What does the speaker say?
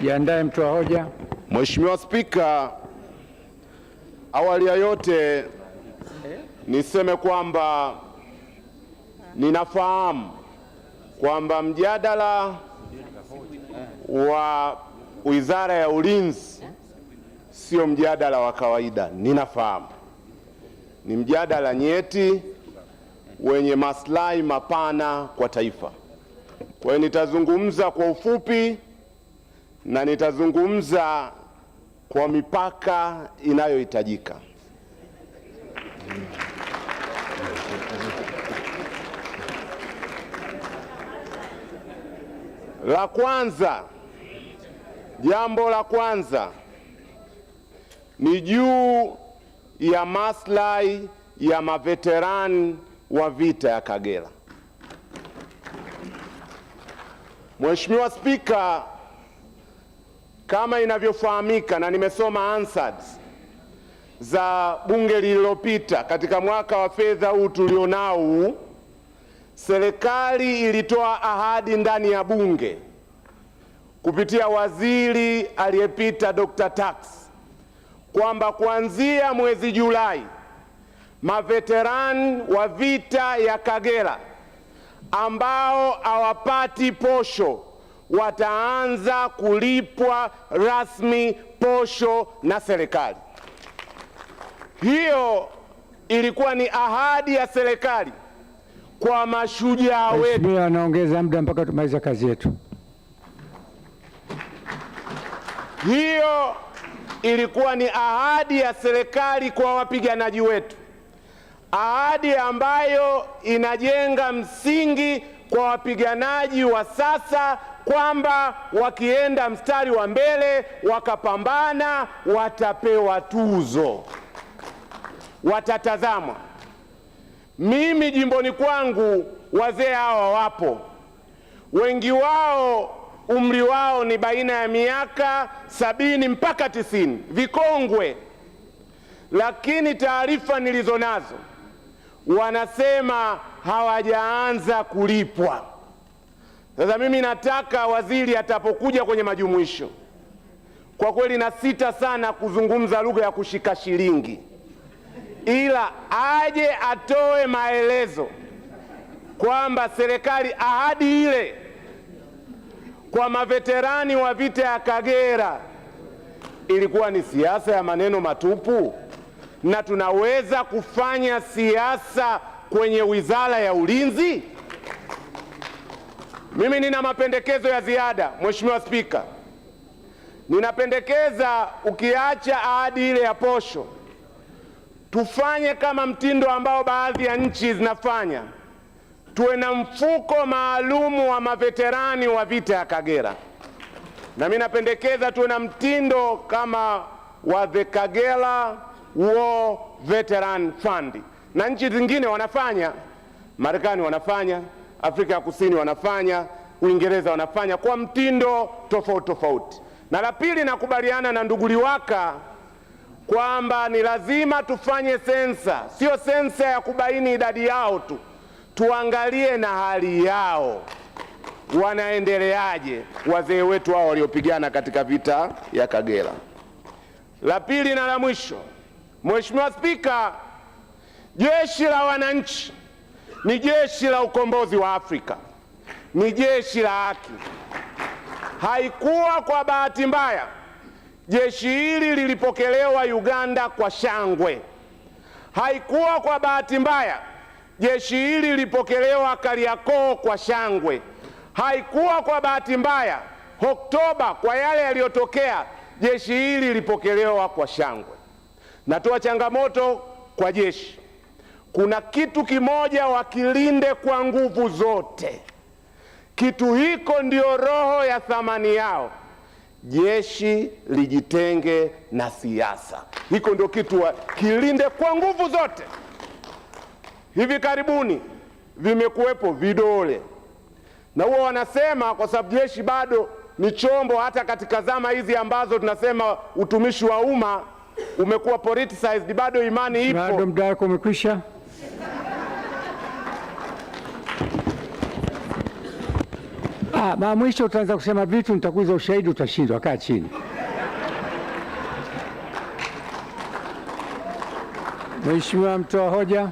Jiandae mtoa hoja. Mheshimiwa Spika, awali ya yote niseme kwamba ninafahamu kwamba mjadala wa Wizara ya Ulinzi sio mjadala wa kawaida. Ninafahamu ni mjadala nyeti wenye maslahi mapana kwa taifa. Kwa hiyo nitazungumza kwa ufupi na nitazungumza kwa mipaka inayohitajika. Jambo la kwanza ni juu ya maslahi ya maveterani wa vita ya Kagera. Mheshimiwa Spika, kama inavyofahamika na nimesoma answers za bunge lililopita, katika mwaka wa fedha huu tulionao, serikali ilitoa ahadi ndani ya bunge kupitia waziri aliyepita Dr. Tax kwamba kuanzia mwezi Julai maveterani wa vita ya Kagera ambao hawapati posho wataanza kulipwa rasmi posho na serikali. Hiyo ilikuwa ni ahadi ya serikali kwa mashujaa wetu. Mheshimiwa, anaongeza muda mpaka tumalize kazi yetu. Hiyo ilikuwa ni ahadi ya serikali kwa wapiganaji wetu, ahadi ambayo inajenga msingi kwa wapiganaji wa sasa kwamba wakienda mstari wa mbele wakapambana watapewa tuzo, watatazamwa. Mimi jimboni kwangu wazee hawa wapo, wengi wao umri wao ni baina ya miaka 70 mpaka 90, vikongwe, lakini taarifa nilizo nazo wanasema hawajaanza kulipwa. Sasa mimi nataka waziri atapokuja kwenye majumuisho, kwa kweli na sita sana kuzungumza lugha ya kushika shilingi, ila aje atoe maelezo kwamba serikali ahadi ile kwa maveterani wa vita ya Kagera ilikuwa ni siasa ya maneno matupu, na tunaweza kufanya siasa kwenye Wizara ya Ulinzi. Mimi nina mapendekezo ya ziada, Mheshimiwa Spika. Ninapendekeza ukiacha ahadi ile ya posho, tufanye kama mtindo ambao baadhi ya nchi zinafanya, tuwe na mfuko maalumu wa maveterani wa vita ya Kagera. Na mimi napendekeza tuwe na mtindo kama wa the Kagera War Veteran Fund. Na nchi zingine wanafanya, Marekani wanafanya, Afrika ya Kusini wanafanya, Uingereza wanafanya kwa mtindo tofauti tofauti. Na la pili, nakubaliana na ndugu Liwaka kwamba ni lazima tufanye sensa, sio sensa ya kubaini idadi yao tu, tuangalie na hali yao, wanaendeleaje wazee wetu hao waliopigana katika vita ya Kagera. La pili na la mwisho, Mheshimiwa Spika, jeshi la wananchi ni jeshi la ukombozi wa Afrika, ni jeshi la haki. Haikuwa kwa bahati mbaya jeshi hili lilipokelewa Uganda kwa shangwe. Haikuwa kwa bahati mbaya jeshi hili lilipokelewa Kariakoo kwa shangwe. Haikuwa kwa bahati mbaya Oktoba kwa yale yaliyotokea jeshi hili lilipokelewa kwa shangwe. Natoa changamoto kwa jeshi, kuna kitu kimoja wakilinde kwa nguvu zote. Kitu hiko ndio roho ya thamani yao. Jeshi lijitenge na siasa. Hiko ndio kitu kilinde kwa nguvu zote. Hivi karibuni vimekuwepo vidole, na huwa wanasema kwa sababu jeshi bado ni chombo, hata katika zama hizi ambazo tunasema utumishi wa umma umekuwa politicized, bado imani ipo. Bado muda wako umekwisha. Mwisho utaanza kusema vitu, nitakuuliza ushahidi, utashindwa. Kaa chini. Mheshimiwa mtoa hoja.